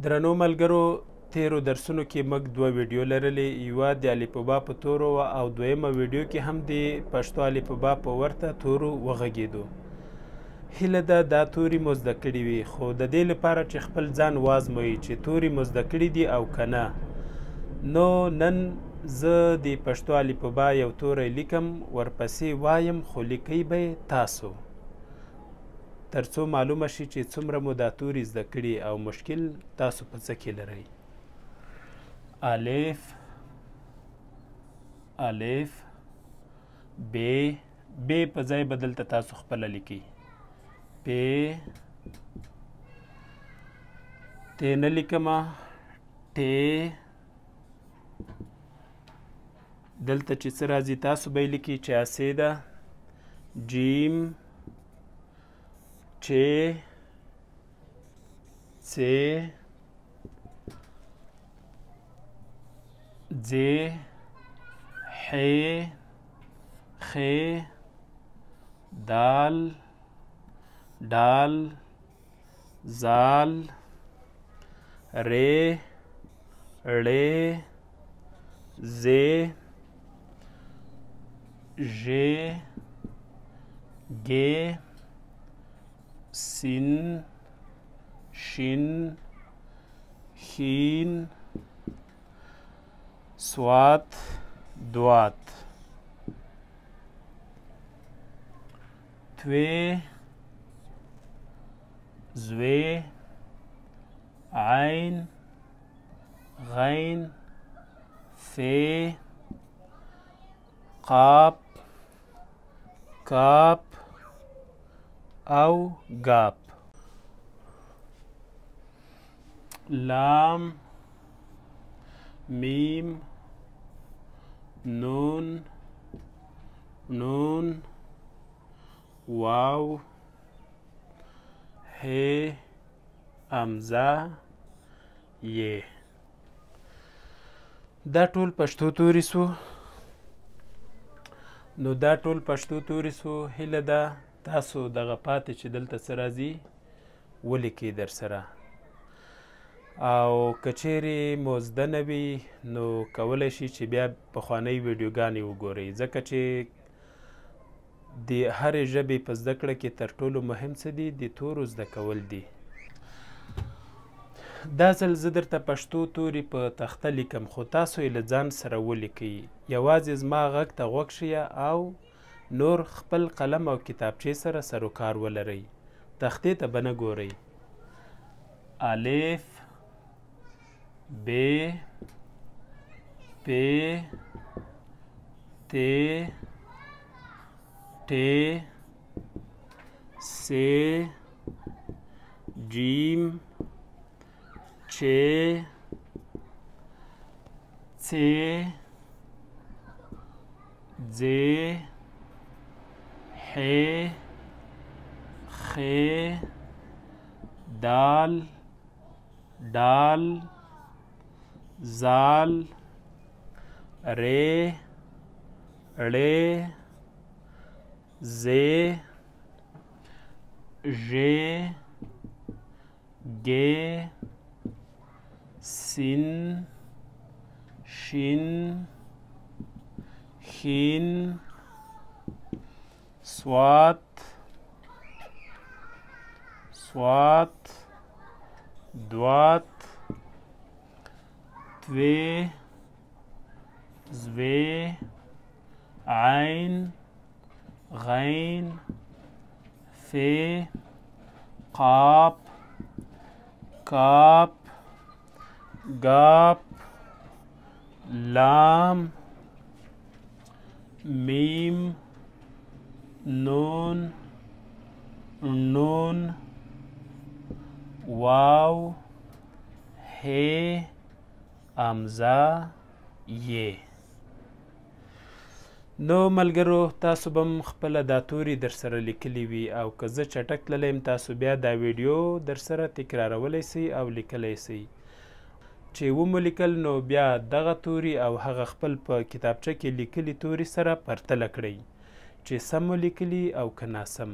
درنو ملګرو، تیرو درسونو کې موږ دوه ویډیو لرلې، یوه د الفبا په تورو وه او دویمه ویډیو کې هم د پښتو الفبا په ورته تورو وغږېدو. هیله ده دا توري مو زده کړي وي، خو د دې لپاره چې خپل ځان وازموئ چې توري مو زده کړي دي او که نه. نو نن زه د پښتو الفبا یو توری لیکم، ورپسې وایم، خو لیکئ به یې تاسو، تر څو معلومه شي چې څومره مو دا توري زده کړي او مشکل تاسو په څه کې لرئ. الف، الف، ب، ب په ځای به دلته تاسو خپله لیکئ. پ، ت نه لیکمه، ټ، دلته چې څه راځي تاسو به یې لیکئ چې اسې ده. جیم، چ، څ، ځ، ح، خ، دال، ډال، زال، ر، ړ، ز، ژ، ګ، سین، شین، خین، سوات، دوات، توی، زوی، عین، غین، فی، قاف، کاف او گاپ. لام، میم، نون، نون، واو، ه، همزه، ی. دا ټول پښتو توري سو. نو دا ټول پښتو توري سو. هیله ده تاسو دغه پاتې چې دلته څه راځي ولیکئ در سره، او که چیرې مو زده نه وي نو کولی شي چې بیا پخوانۍ ویډیوګانې وګورئ، ځکه چې د هرې ژبې په زده کړه کې تر ټولو مهم څه دي؟ د تورو زده کول دي. دا ځل زه درته پښتو توري په تخته لیکم، خو تاسو یې له ځان سره ولیکئ. یوازې زما غږ ته غوږ شئ او نور خپل قلم او کتابچې سره سر و کار ولرئ، تختې ته به نه ګورئ. الف، ب، پ، ت، ټ، س، جیم، چ، څ، ځ، ح، خ، دال، ډال، زال، ر، ړ، ز، ژ، ګ، سین، شین، خین، سوات، سوات، دوات، توی، زوی، عین، غین، فی، قاف، کاف، گاپ، لام، میم، نون، نون، واو، ه، همزه، ی. نو ملګرو، تاسو به هم خپله دا توري در سره لیکلي وي، او که زه چټک تللی یم تاسو بیا دا ویډیو در سره تکرارولی سئ او لیکلی سئ. چې ومو لیکل نو بیا دغه توري او هغه خپل په کتابچه کې لیکلي توري سره پرتله کړئ چې سم مو لیکلي او که ناسم.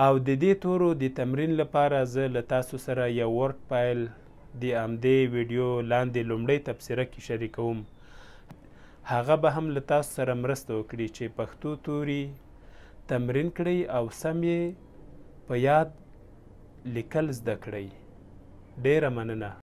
او د دې تورو د تمرین لپاره زه له تاسو سره یو ورډ فایل د همدې ویډیو لاندې لومړۍ تبصره کې شریکوم. هغه به هم له تاسو سره مرسته وکړي چې پښتو توري تمرین کړئ او سم یې په یاد لیکل زده کړئ. ډیره مننه.